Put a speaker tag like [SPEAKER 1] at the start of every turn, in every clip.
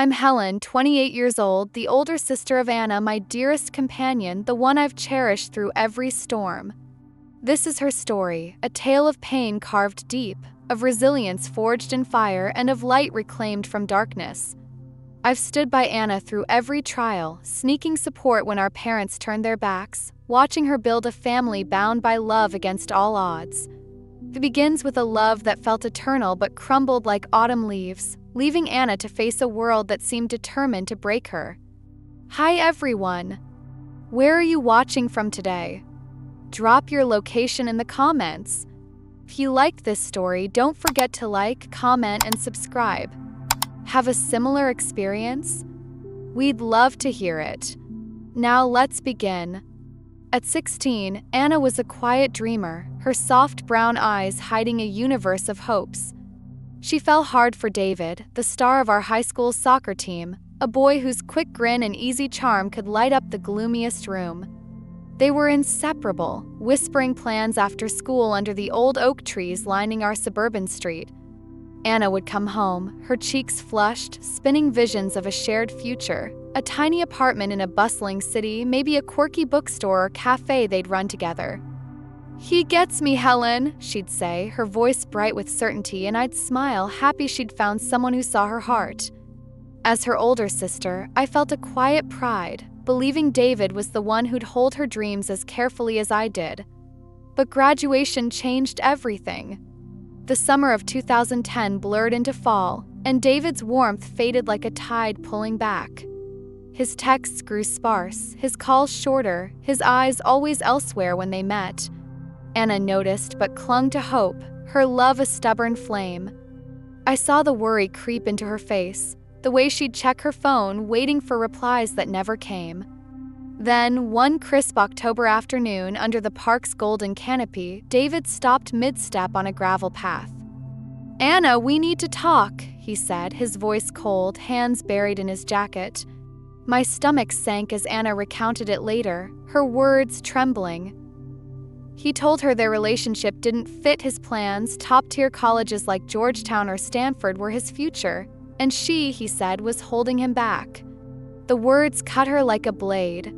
[SPEAKER 1] I'm Helen, 28 years old, the older sister of Anna, my dearest companion, the one I've cherished through every storm. This is her story, a tale of pain carved deep, of resilience forged in fire, and of light reclaimed from darkness. I've stood by Anna through every trial, sneaking support when our parents turned their backs, watching her build a family bound by love against all odds. It begins with a love that felt eternal but crumbled like autumn leaves, leaving Anna to face a world that seemed determined to break her. Hi everyone! Where are you watching from today? Drop your location in the comments. If you liked this story, don't forget to like, comment, and subscribe. Have a similar experience? We'd love to hear it. Now let's begin. At 16, Anna was a quiet dreamer, her soft brown eyes hiding a universe of hopes. She fell hard for David, the star of our high school soccer team, a boy whose quick grin and easy charm could light up the gloomiest room. They were inseparable, whispering plans after school under the old oak trees lining our suburban street. Anna would come home, her cheeks flushed, spinning visions of a shared future, a tiny apartment in a bustling city, maybe a quirky bookstore or cafe they'd run together. "He gets me, Helen," she'd say, her voice bright with certainty, and I'd smile, happy she'd found someone who saw her heart. As her older sister, I felt a quiet pride, believing David was the one who'd hold her dreams as carefully as I did. But graduation changed everything. The summer of 2010 blurred into fall, and David's warmth faded like a tide pulling back. His texts grew sparse, his calls shorter, his eyes always elsewhere when they met. Anna noticed but clung to hope, her love a stubborn flame. I saw the worry creep into her face, the way she'd check her phone, waiting for replies that never came. Then, one crisp October afternoon under the park's golden canopy, David stopped mid-step on a gravel path. "Anna, we need to talk," he said, his voice cold, hands buried in his jacket. My stomach sank as Anna recounted it later, her words trembling. He told her their relationship didn't fit his plans, top-tier colleges like Georgetown or Stanford were his future, and she, he said, was holding him back. The words cut her like a blade.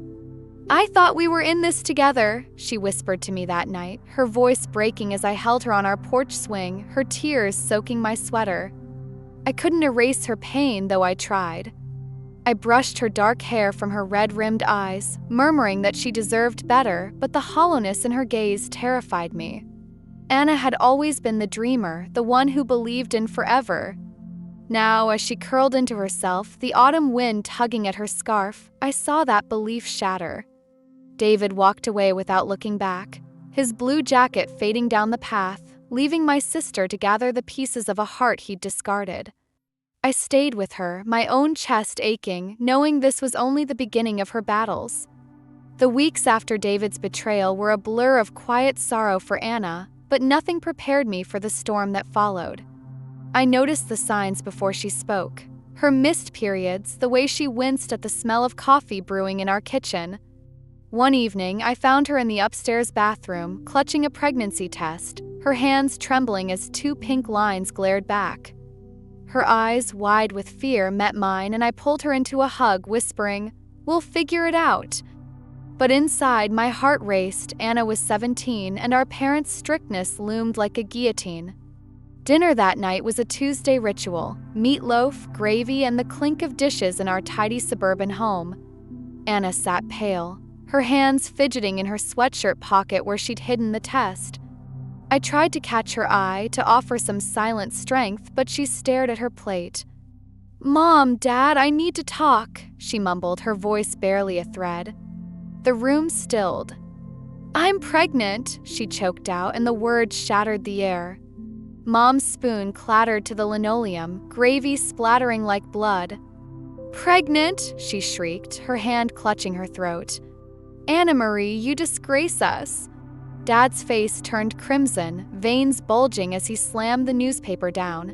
[SPEAKER 1] "I thought we were in this together," she whispered to me that night, her voice breaking as I held her on our porch swing, her tears soaking my sweater. I couldn't erase her pain, though I tried. I brushed her dark hair from her red-rimmed eyes, murmuring that she deserved better, but the hollowness in her gaze terrified me. Anna had always been the dreamer, the one who believed in forever. Now, as she curled into herself, the autumn wind tugging at her scarf, I saw that belief shatter. David walked away without looking back, his blue jacket fading down the path, leaving my sister to gather the pieces of a heart he'd discarded. I stayed with her, my own chest aching, knowing this was only the beginning of her battles. The weeks after David's betrayal were a blur of quiet sorrow for Anna, but nothing prepared me for the storm that followed. I noticed the signs before she spoke. Her missed periods, the way she winced at the smell of coffee brewing in our kitchen. One evening, I found her in the upstairs bathroom, clutching a pregnancy test, her hands trembling as 2 pink lines glared back. Her eyes, wide with fear, met mine, and I pulled her into a hug, whispering, "We'll figure it out." But inside, my heart raced. Anna was 17, and our parents' strictness loomed like a guillotine. Dinner that night was a Tuesday ritual: meatloaf, gravy, and the clink of dishes in our tidy suburban home. Anna sat pale, her hands fidgeting in her sweatshirt pocket where she'd hidden the test. I tried to catch her eye, to offer some silent strength, but she stared at her plate. "Mom, Dad, I need to talk," she mumbled, her voice barely a thread. The room stilled. "I'm pregnant," she choked out, and the words shattered the air. Mom's spoon clattered to the linoleum, gravy splattering like blood. "Pregnant?" she shrieked, her hand clutching her throat. "Anna Marie, you disgrace us." Dad's face turned crimson, veins bulging as he slammed the newspaper down.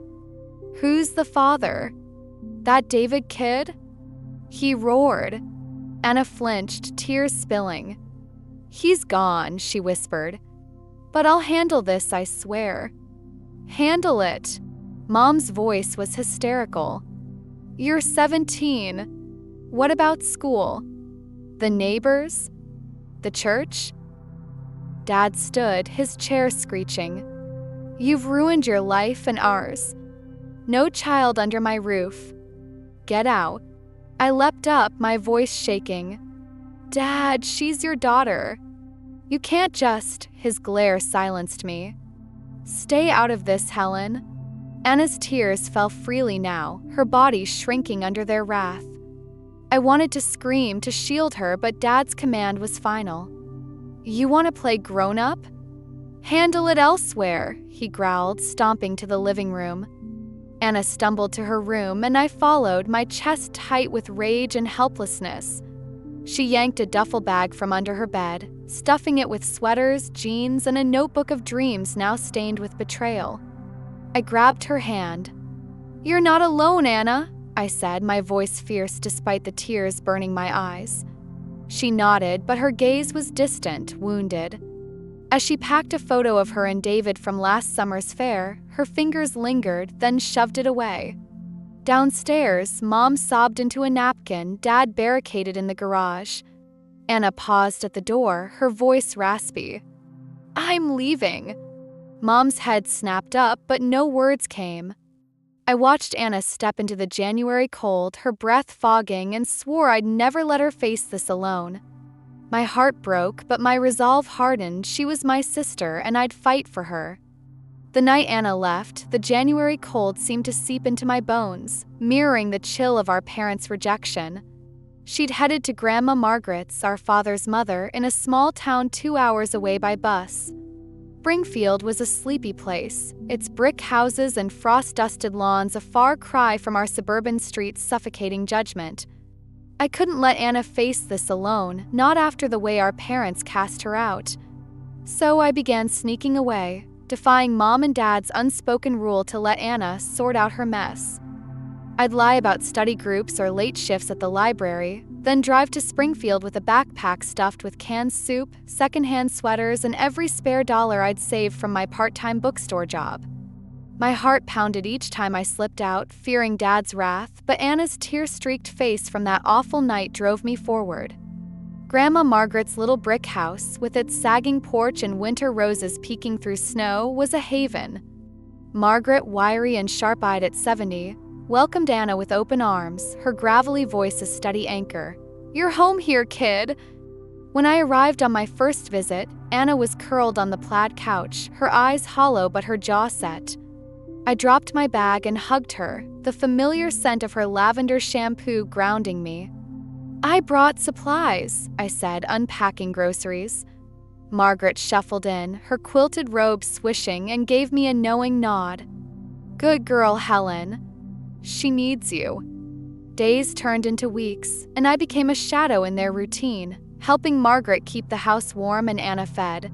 [SPEAKER 1] "Who's the father? That David kid?" he roared. Anna flinched, tears spilling. "He's gone," she whispered. "But I'll handle this, I swear." "Handle it." Mom's voice was hysterical. You're 17. What about school? The neighbors? The church? Dad stood, his chair screeching. You've ruined your life and ours. No child under my roof. Get out. I leapt up, my voice shaking. Dad, she's your daughter. You can't just, his glare silenced me. Stay out of this, Helen. Anna's tears fell freely now, her body shrinking under their wrath. I wanted to scream to shield her, but Dad's command was final. You want to play grown-up? Handle it elsewhere, he growled, stomping to the living room. Anna stumbled to her room, and I followed, my chest tight with rage and helplessness. She yanked a duffel bag from under her bed, stuffing it with sweaters, jeans, and a notebook of dreams now stained with betrayal. I grabbed her hand. You're not alone, Anna, I said, my voice fierce despite the tears burning my eyes. She nodded, but her gaze was distant, wounded. As she packed a photo of her and David from last summer's fair, her fingers lingered, then shoved it away. Downstairs, Mom sobbed into a napkin, Dad barricaded in the garage. Anna paused at the door, her voice raspy. I'm leaving. Mom's head snapped up, but no words came. I watched Anna step into the January cold, her breath fogging, and swore I'd never let her face this alone. My heart broke, but my resolve hardened. She was my sister, and I'd fight for her. The night Anna left, the January cold seemed to seep into my bones, mirroring the chill of our parents' rejection. She'd headed to Grandma Margaret's, our father's mother, in a small town 2 hours away by bus. Springfield was a sleepy place, its brick houses and frost-dusted lawns a far cry from our suburban streets' suffocating judgment. I couldn't let Anna face this alone, not after the way our parents cast her out. So I began sneaking away, defying Mom and Dad's unspoken rule to let Anna sort out her mess. I'd lie about study groups or late shifts at the library, then drive to Springfield with a backpack stuffed with canned soup, secondhand sweaters, and every spare dollar I'd saved from my part-time bookstore job. My heart pounded each time I slipped out, fearing Dad's wrath, but Anna's tear-streaked face from that awful night drove me forward. Grandma Margaret's little brick house, with its sagging porch and winter roses peeking through snow, was a haven. Margaret, wiry and sharp-eyed at 70, welcomed Anna with open arms, her gravelly voice a steady anchor. You're home here, kid. When I arrived on my first visit, Anna was curled on the plaid couch, her eyes hollow but her jaw set. I dropped my bag and hugged her, the familiar scent of her lavender shampoo grounding me. I brought supplies, I said, unpacking groceries. Margaret shuffled in, her quilted robe swishing, and gave me a knowing nod. Good girl, Helen. She needs you. Days turned into weeks, and I became a shadow in their routine, helping Margaret keep the house warm and Anna fed.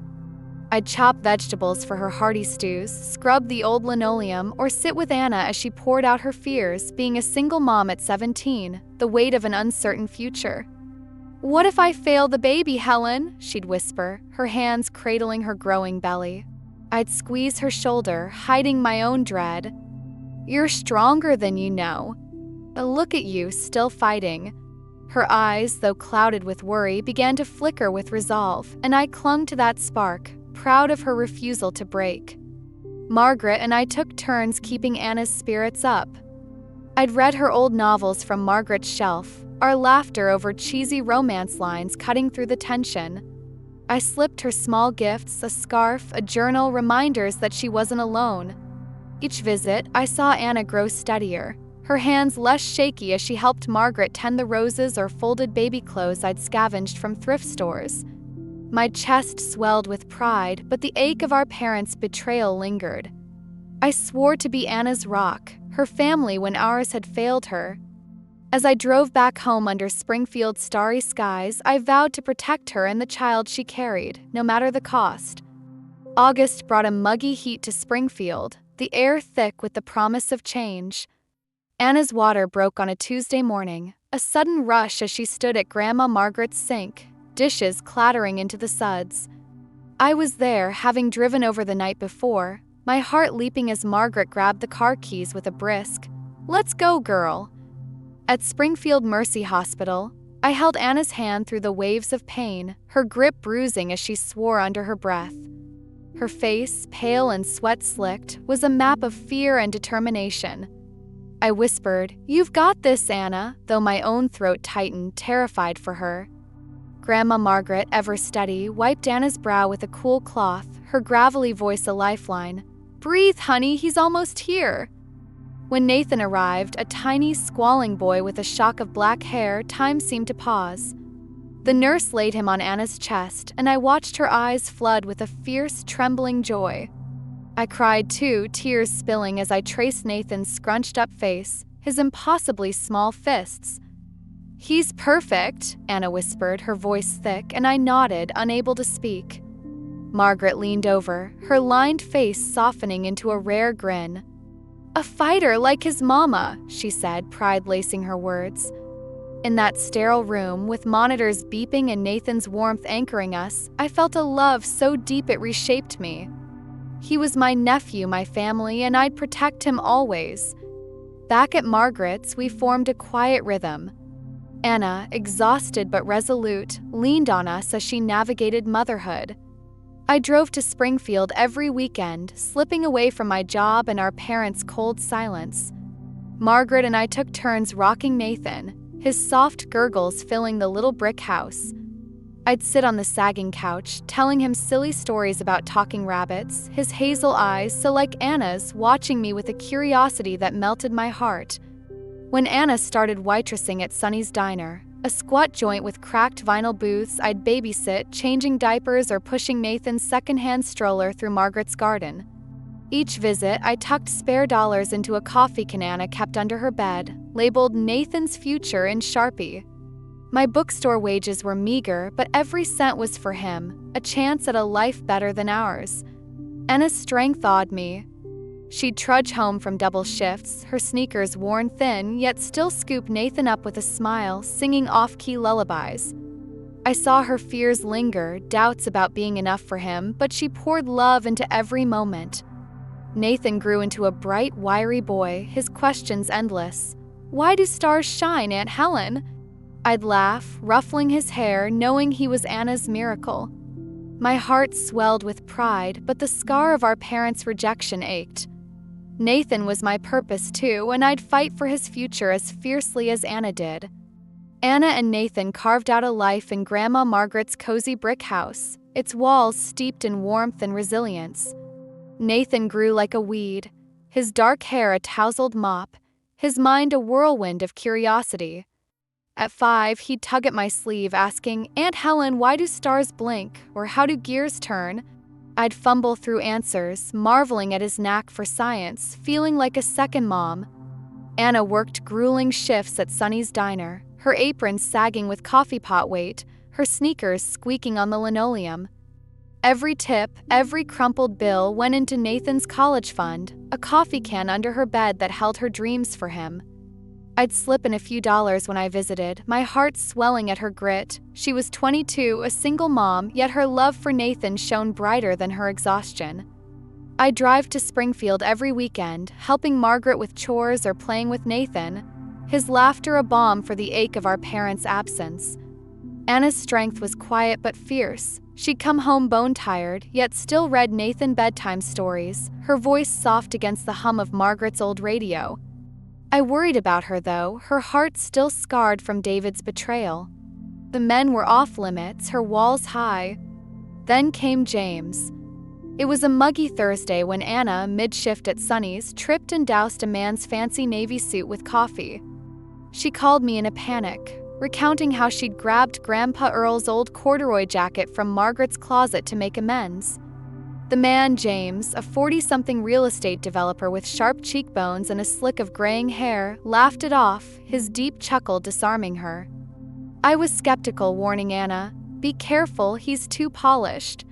[SPEAKER 1] I'd chop vegetables for her hearty stews, scrub the old linoleum, or sit with Anna as she poured out her fears, being a single mom at 17, the weight of an uncertain future. What if I fail the baby, Helen? She'd whisper, her hands cradling her growing belly. I'd squeeze her shoulder, hiding my own dread. You're stronger than you know. But look at you, still fighting. Her eyes, though clouded with worry, began to flicker with resolve, and I clung to that spark, proud of her refusal to break. Margaret and I took turns keeping Anna's spirits up. I'd read her old novels from Margaret's shelf, our laughter over cheesy romance lines cutting through the tension. I slipped her small gifts, a scarf, a journal, reminders that she wasn't alone. Each visit, I saw Anna grow steadier, her hands less shaky as she helped Margaret tend the roses or folded baby clothes I'd scavenged from thrift stores. My chest swelled with pride, but the ache of our parents' betrayal lingered. I swore to be Anna's rock, her family when ours had failed her. As I drove back home under Springfield's starry skies, I vowed to protect her and the child she carried, no matter the cost. August brought a muggy heat to Springfield, the air thick with the promise of change. Anna's water broke on a Tuesday morning, a sudden rush as she stood at Grandma Margaret's sink, dishes clattering into the suds. I was there, having driven over the night before, my heart leaping as Margaret grabbed the car keys with a brisk, "Let's go, girl." At Springfield Mercy Hospital, I held Anna's hand through the waves of pain, her grip bruising as she swore under her breath. Her face, pale and sweat-slicked, was a map of fear and determination. I whispered, "You've got this, Anna," though my own throat tightened, terrified for her. Grandma Margaret, ever steady, wiped Anna's brow with a cool cloth, her gravelly voice a lifeline. "Breathe, honey, he's almost here." When Nathan arrived, a tiny, squalling boy with a shock of black hair, time seemed to pause. The nurse laid him on Anna's chest, and I watched her eyes flood with a fierce, trembling joy. I cried too, tears spilling as I traced Nathan's scrunched-up face, his impossibly small fists. "He's perfect," Anna whispered, her voice thick, and I nodded, unable to speak. Margaret leaned over, her lined face softening into a rare grin. "A fighter like his mama," she said, pride lacing her words. In that sterile room, with monitors beeping and Nathan's warmth anchoring us, I felt a love so deep it reshaped me. He was my nephew, my family, and I'd protect him always. Back at Margaret's, we formed a quiet rhythm. Anna, exhausted but resolute, leaned on us as she navigated motherhood. I drove to Springfield every weekend, slipping away from my job and our parents' cold silence. Margaret and I took turns rocking Nathan, his soft gurgles filling the little brick house. I'd sit on the sagging couch, telling him silly stories about talking rabbits, his hazel eyes, so like Anna's, watching me with a curiosity that melted my heart. When Anna started waitressing at Sonny's Diner, a squat joint with cracked vinyl booths, I'd babysit, changing diapers or pushing Nathan's secondhand stroller through Margaret's garden. Each visit, I tucked spare dollars into a coffee can Anna kept under her bed, labeled Nathan's Future in Sharpie. My bookstore wages were meager, but every cent was for him, a chance at a life better than ours. Anna's strength awed me. She'd trudge home from double shifts, her sneakers worn thin, yet still scoop Nathan up with a smile, singing off-key lullabies. I saw her fears linger, doubts about being enough for him, but she poured love into every moment. Nathan grew into a bright, wiry boy, his questions endless. "Why do stars shine, Aunt Helen?" I'd laugh, ruffling his hair, knowing he was Anna's miracle. My heart swelled with pride, but the scar of our parents' rejection ached. Nathan was my purpose too, and I'd fight for his future as fiercely as Anna did. Anna and Nathan carved out a life in Grandma Margaret's cozy brick house, its walls steeped in warmth and resilience. Nathan grew like a weed, his dark hair a tousled mop, his mind a whirlwind of curiosity. At 5, he'd tug at my sleeve asking, "Aunt Helen, why do stars blink?" or "How do gears turn?" I'd fumble through answers, marveling at his knack for science, feeling like a second mom. Anna worked grueling shifts at Sonny's Diner, her apron sagging with coffee pot weight, her sneakers squeaking on the linoleum. Every tip, every crumpled bill went into Nathan's college fund, a coffee can under her bed that held her dreams for him. I'd slip in a few dollars when I visited, my heart swelling at her grit. She was 22, a single mom, yet her love for Nathan shone brighter than her exhaustion. I'd drive to Springfield every weekend, helping Margaret with chores or playing with Nathan, his laughter a balm for the ache of our parents' absence. Anna's strength was quiet but fierce. She'd come home bone-tired, yet still read Nathan bedtime stories, her voice soft against the hum of Margaret's old radio. I worried about her, though, her heart still scarred from David's betrayal. The men were off-limits, her walls high. Then came James. It was a muggy Thursday when Anna, mid-shift at Sonny's, tripped and doused a man's fancy navy suit with coffee. She called me in a panic, recounting how she'd grabbed Grandpa Earl's old corduroy jacket from Margaret's closet to make amends. The man, James, a 40-something real estate developer with sharp cheekbones and a slick of graying hair, laughed it off, his deep chuckle disarming her. I was skeptical, warning Anna, "Be careful, he's too polished."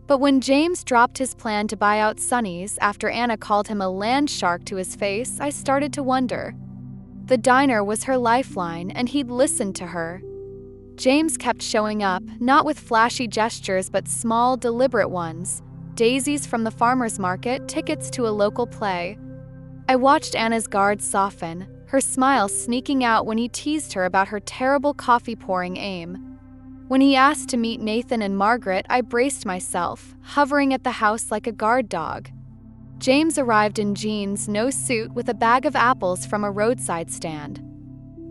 [SPEAKER 1] But when James dropped his plan to buy out Sonny's after Anna called him a land shark to his face, I started to wonder. The diner was her lifeline, and he'd listened to her. James kept showing up, not with flashy gestures but small, deliberate ones. Daisies from the farmer's market, tickets to a local play. I watched Anna's guard soften, her smile sneaking out when he teased her about her terrible coffee-pouring aim. When he asked to meet Nathan and Margaret, I braced myself, hovering at the house like a guard dog. James arrived in jeans, no suit, with a bag of apples from a roadside stand.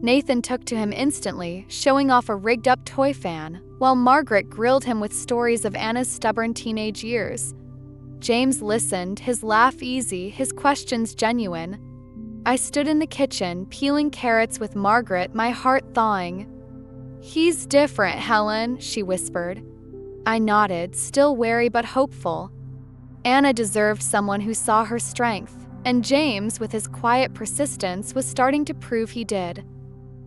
[SPEAKER 1] Nathan took to him instantly, showing off a rigged-up toy fan, while Margaret grilled him with stories of Anna's stubborn teenage years. James listened, his laugh easy, his questions genuine. I stood in the kitchen, peeling carrots with Margaret, my heart thawing. "He's different, Helen," she whispered. I nodded, still wary but hopeful. Anna deserved someone who saw her strength, and James, with his quiet persistence, was starting to prove he did.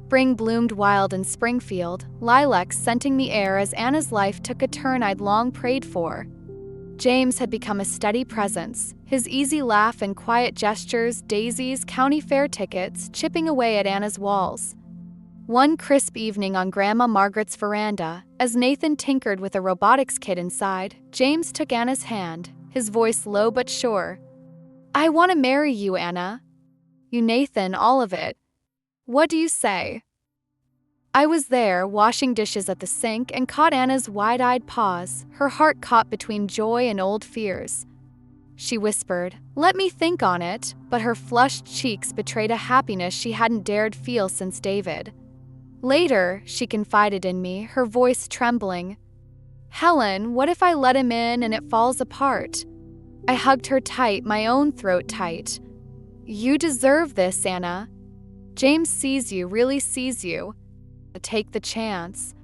[SPEAKER 1] Spring bloomed wild in Springfield, lilacs scenting the air as Anna's life took a turn I'd long prayed for. James had become a steady presence, his easy laugh and quiet gestures, daisies, county fair tickets, chipping away at Anna's walls. One crisp evening on Grandma Margaret's veranda, as Nathan tinkered with a robotics kit inside, James took Anna's hand, his voice low but sure. "I want to marry you, Anna." "You, Nathan, all of it. What do you say?" I was there, washing dishes at the sink, and caught Anna's wide-eyed pause, her heart caught between joy and old fears. She whispered, "Let me think on it," but her flushed cheeks betrayed a happiness she hadn't dared feel since David. Later, she confided in me, her voice trembling. "Helen, what if I let him in and it falls apart?" I hugged her tight, my own throat tight. "You deserve this, Anna. James sees you, really sees you. Take the chance."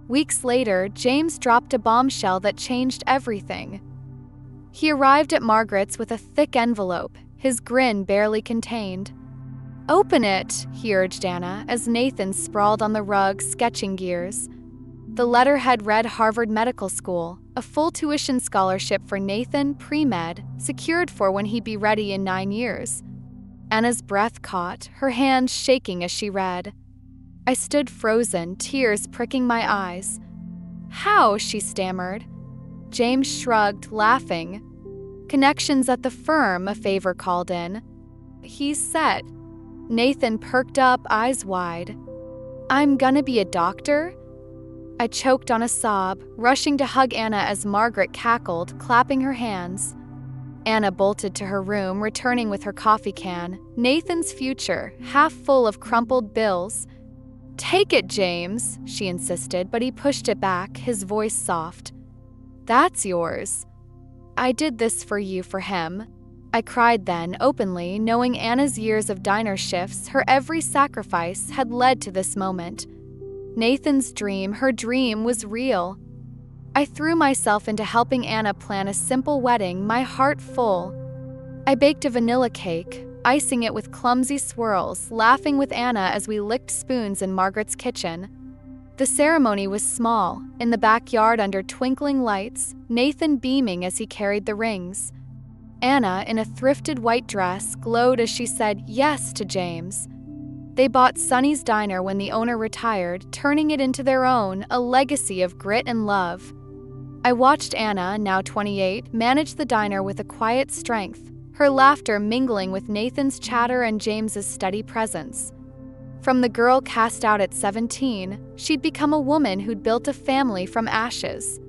[SPEAKER 1] Weeks later, James dropped a bombshell that changed everything. He arrived at Margaret's with a thick envelope, his grin barely contained. "Open it," he urged Anna, as Nathan sprawled on the rug, sketching gears. The letterhead read Harvard Medical School, a full tuition scholarship for Nathan, pre-med, secured for when he'd be ready in 9 years. Anna's breath caught, her hands shaking as she read. I stood frozen, tears pricking my eyes. "How?" she stammered. James shrugged, laughing. "Connections at the firm," a favor called in. "He's set." Nathan perked up, eyes wide. "I'm gonna be a doctor?" I choked on a sob, rushing to hug Anna as Margaret cackled, clapping her hands. Anna bolted to her room, returning with her coffee can, Nathan's future, half full of crumpled bills. "Take it, James," she insisted, but he pushed it back, his voice soft. "That's yours." "I did this for you, for him." I cried then, openly, knowing Anna's years of diner shifts, her every sacrifice, had led to this moment. Nathan's dream, her dream, was real. I threw myself into helping Anna plan a simple wedding, my heart full. I baked a vanilla cake, icing it with clumsy swirls, laughing with Anna as we licked spoons in Margaret's kitchen. The ceremony was small, in the backyard under twinkling lights, Nathan beaming as he carried the rings. Anna, in a thrifted white dress, glowed as she said yes to James. They bought Sonny's Diner when the owner retired, turning it into their own, a legacy of grit and love. I watched Anna, now 28, manage the diner with a quiet strength, her laughter mingling with Nathan's chatter and James's steady presence. From the girl cast out at 17, she'd become a woman who'd built a family from ashes.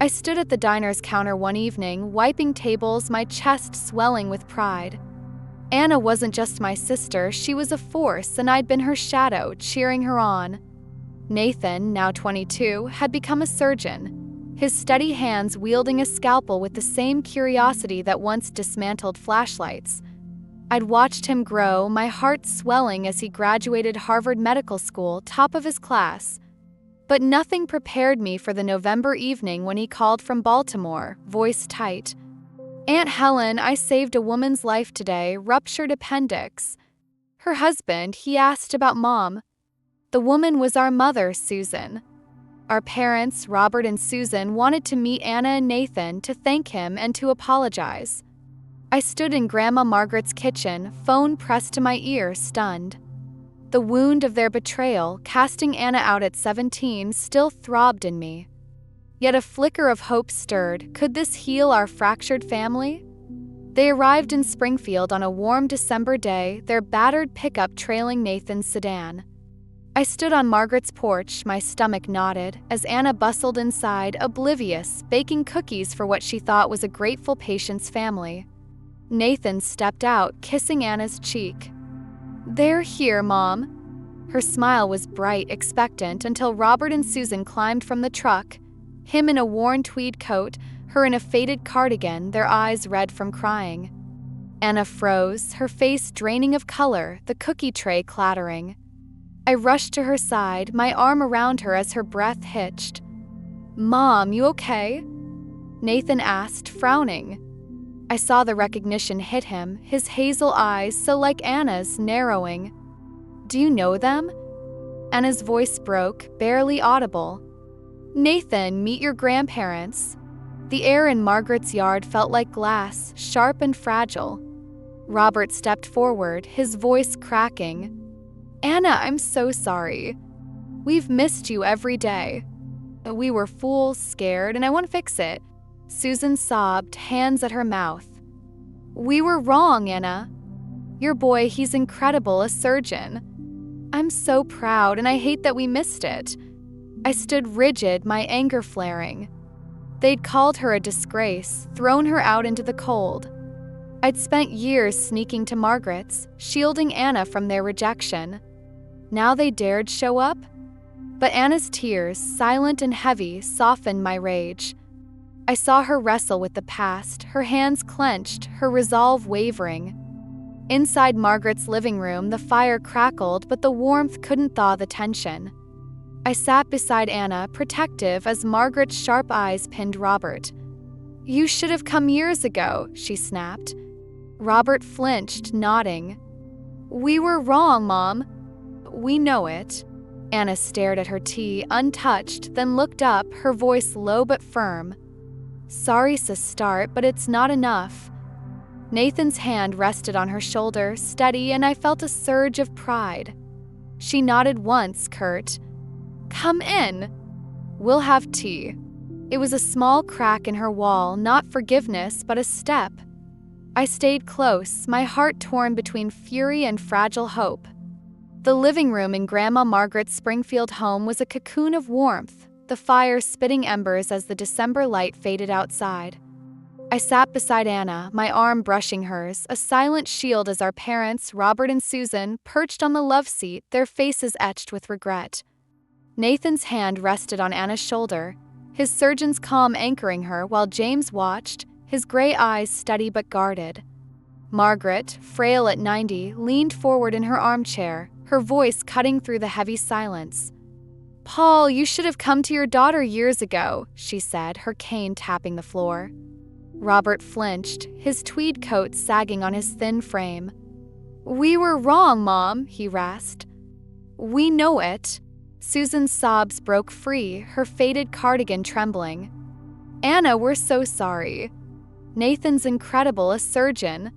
[SPEAKER 1] I stood at the diner's counter one evening, wiping tables, my chest swelling with pride. Anna wasn't just my sister, she was a force, and I'd been her shadow, cheering her on. Nathan, now 22, had become a surgeon, his steady hands wielding a scalpel with the same curiosity that once dismantled flashlights. I'd watched him grow, my heart swelling as he graduated Harvard Medical School, top of his class. But nothing prepared me for the November evening when he called from Baltimore, voice tight. "Aunt Helen, I saved a woman's life today, ruptured appendix." Her husband, he asked about Mom. The woman was our mother, Susan. Our parents, Robert and Susan, wanted to meet Anna and Nathan, to thank him and to apologize. I stood in Grandma Margaret's kitchen, phone pressed to my ear, stunned. The wound of their betrayal, casting Anna out at 17, still throbbed in me. Yet a flicker of hope stirred. Could this heal our fractured family? They arrived in Springfield on a warm December day, their battered pickup trailing Nathan's sedan. I stood on Margaret's porch, my stomach knotted, as Anna bustled inside, oblivious, baking cookies for what she thought was a grateful patient's family. Nathan stepped out, kissing Anna's cheek. "They're here, Mom." Her smile was bright, expectant, until Robert and Susan climbed from the truck, him in a worn tweed coat, her in a faded cardigan, their eyes red from crying. Anna froze, her face draining of color, the cookie tray clattering. I rushed to her side, my arm around her as her breath hitched. "Mom, you okay?" Nathan asked, frowning. I saw the recognition hit him, his hazel eyes, so like Anna's, narrowing. "Do you know them?" Anna's voice broke, barely audible. "Nathan, meet your grandparents." The air in Margaret's yard felt like glass, sharp and fragile. Robert stepped forward, his voice cracking. "Anna, I'm so sorry. We've missed you every day. We were fools, scared, and I want to fix it." Susan sobbed, hands at her mouth. "We were wrong, Anna. Your boy, he's incredible, a surgeon. I'm so proud, and I hate that we missed it." I stood rigid, my anger flaring. They'd called her a disgrace, thrown her out into the cold. I'd spent years sneaking to Margaret's, shielding Anna from their rejection. Now they dared show up? But Anna's tears, silent and heavy, softened my rage. I saw her wrestle with the past, her hands clenched, her resolve wavering. Inside Margaret's living room, the fire crackled, but the warmth couldn't thaw the tension. I sat beside Anna, protective, as Margaret's sharp eyes pinned Robert. "You should have come years ago," she snapped. Robert flinched, nodding. "We were wrong, Mom. We know it." Anna stared at her tea, untouched, then looked up, her voice low but firm. "Sorry's a start, but it's not enough." Nathan's hand rested on her shoulder, steady, and I felt a surge of pride. She nodded once, curt. "Come in. We'll have tea." It was a small crack in her wall, not forgiveness, but a step. I stayed close, my heart torn between fury and fragile hope. The living room in Grandma Margaret's Springfield home was a cocoon of warmth, the fire spitting embers as the December light faded outside. I sat beside Anna, my arm brushing hers, a silent shield as our parents, Robert and Susan, perched on the love seat, their faces etched with regret. Nathan's hand rested on Anna's shoulder, his surgeon's calm anchoring her while James watched, his gray eyes steady but guarded. Margaret, frail at 90, leaned forward in her armchair, her voice cutting through the heavy silence. "Paul, you should have come to your daughter years ago," she said, her cane tapping the floor. Robert flinched, his tweed coat sagging on his thin frame. "We were wrong, Mom," he rasped. "We know it." Susan's sobs broke free, her faded cardigan trembling. "Anna, we're so sorry. Nathan's incredible, a surgeon.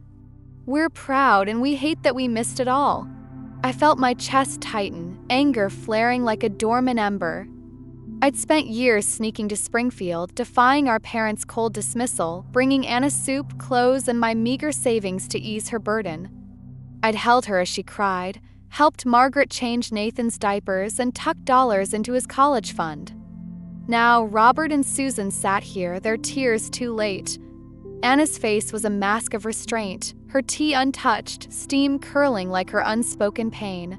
[SPEAKER 1] We're proud, and we hate that we missed it all." I felt my chest tighten, anger flaring like a dormant ember. I'd spent years sneaking to Springfield, defying our parents' cold dismissal, bringing Anna soup, clothes, and my meager savings to ease her burden. I'd held her as she cried, helped Margaret change Nathan's diapers, and tucked dollars into his college fund. Now, Robert and Susan sat here, their tears too late. Anna's face was a mask of restraint, her tea untouched, steam curling like her unspoken pain.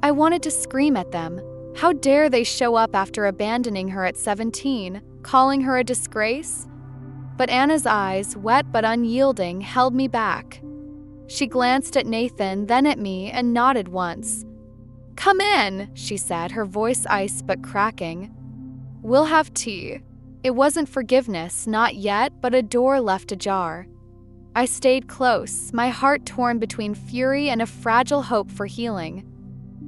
[SPEAKER 1] I wanted to scream at them. How dare they show up after abandoning her at 17, calling her a disgrace? But Anna's eyes, wet but unyielding, held me back. She glanced at Nathan, then at me, and nodded once. "Come in," she said, her voice ice but cracking. "We'll have tea." It wasn't forgiveness, not yet, but a door left ajar. I stayed close, my heart torn between fury and a fragile hope for healing.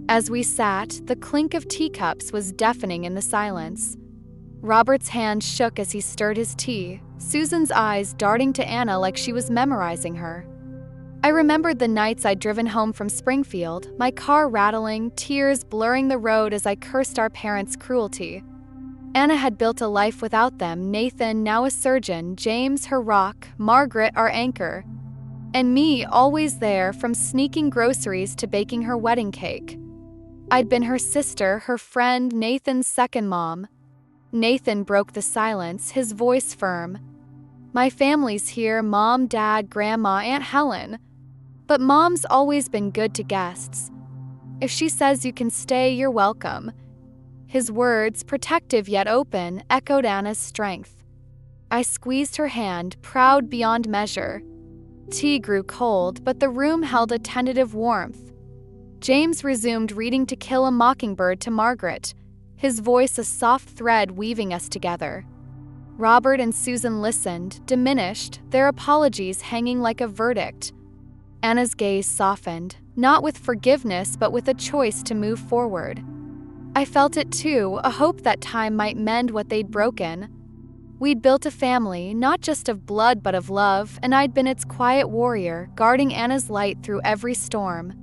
[SPEAKER 1] As we sat, the clink of teacups was deafening in the silence. Robert's hand shook as he stirred his tea, Susan's eyes darting to Anna like she was memorizing her. I remembered the nights I'd driven home from Springfield, my car rattling, tears blurring the road as I cursed our parents' cruelty. Anna had built a life without them, Nathan, now a surgeon, James, her rock, Margaret, our anchor. And me, always there, from sneaking groceries to baking her wedding cake. I'd been her sister, her friend, Nathan's second mom. Nathan broke the silence, his voice firm. My family's here, Mom, Dad, Grandma, Aunt Helen. But Mom's always been good to guests. If she says you can stay, you're welcome. His words, protective yet open, echoed Anna's strength. I squeezed her hand, proud beyond measure. Tea grew cold, but the room held a tentative warmth. James resumed reading To Kill a Mockingbird to Margaret, his voice a soft thread weaving us together. Robert and Susan listened, diminished, their apologies hanging like a verdict. Anna's gaze softened, not with forgiveness but with a choice to move forward. I felt it too, a hope that time might mend what they'd broken. We'd built a family, not just of blood but of love, and I'd been its quiet warrior, guarding Anna's light through every storm.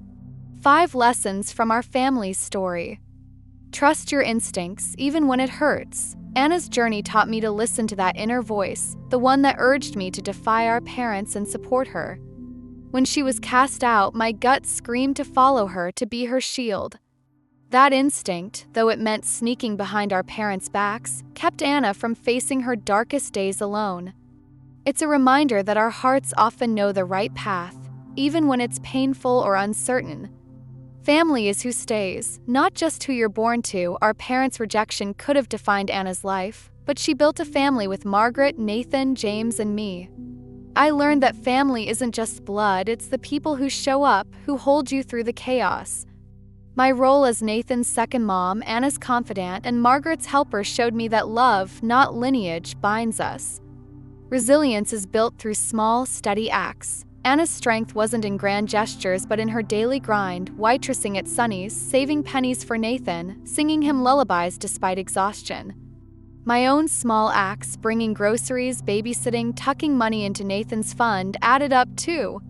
[SPEAKER 1] 5 lessons from our family's story. Trust your instincts, even when it hurts. Anna's journey taught me to listen to that inner voice, the one that urged me to defy our parents and support her. When she was cast out, my gut screamed to follow her, to be her shield. That instinct, though it meant sneaking behind our parents' backs, kept Anna from facing her darkest days alone. It's a reminder that our hearts often know the right path, even when it's painful or uncertain. Family is who stays, not just who you're born to. Our parents' rejection could have defined Anna's life, but she built a family with Margaret, Nathan, James, and me. I learned that family isn't just blood, it's the people who show up, who hold you through the chaos. My role as Nathan's second mom, Anna's confidant, and Margaret's helper showed me that love, not lineage, binds us. Resilience is built through small, steady acts. Anna's strength wasn't in grand gestures but in her daily grind, waitressing at Sonny's, saving pennies for Nathan, singing him lullabies despite exhaustion. My own small acts, bringing groceries, babysitting, tucking money into Nathan's fund, added up too.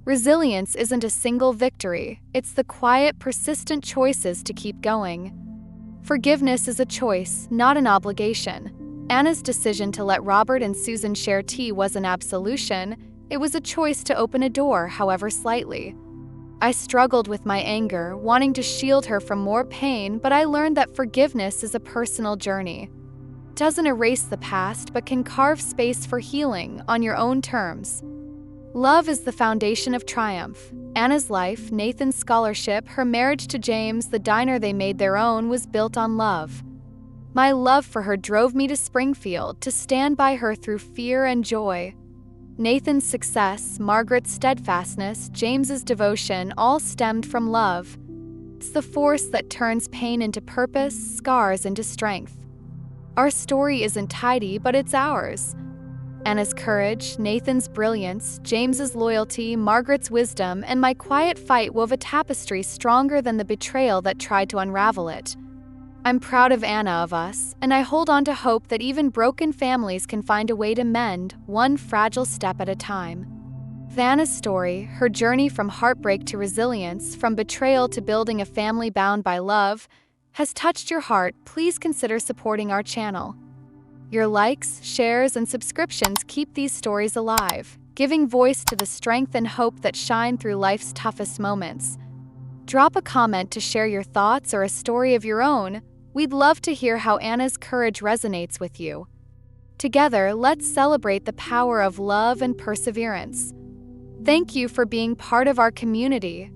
[SPEAKER 1] Resilience isn't a single victory, it's the quiet, persistent choices to keep going. Forgiveness is a choice, not an obligation. Anna's decision to let Robert and Susan share tea was an absolution. It was a choice to open a door, however slightly. I struggled with my anger, wanting to shield her from more pain, but I learned that forgiveness is a personal journey. It doesn't erase the past, but can carve space for healing on your own terms. Love is the foundation of triumph. Anna's life, Nathan's scholarship, her marriage to James, the diner they made their own, was built on love. My love for her drove me to Springfield, to stand by her through fear and joy. Nathan's success, Margaret's steadfastness, James's devotion all stemmed from love. It's the force that turns pain into purpose, scars into strength. Our story isn't tidy, but it's ours. Anna's courage, Nathan's brilliance, James's loyalty, Margaret's wisdom, and my quiet fight wove a tapestry stronger than the betrayal that tried to unravel it. I'm proud of Anna, of us, and I hold on to hope that even broken families can find a way to mend, one fragile step at a time. Anna's story, her journey from heartbreak to resilience, from betrayal to building a family bound by love, has touched your heart. Please consider supporting our channel. Your likes, shares, and subscriptions keep these stories alive, giving voice to the strength and hope that shine through life's toughest moments. Drop a comment to share your thoughts or a story of your own. We'd love to hear how Anna's courage resonates with you. Together, let's celebrate the power of love and perseverance. Thank you for being part of our community.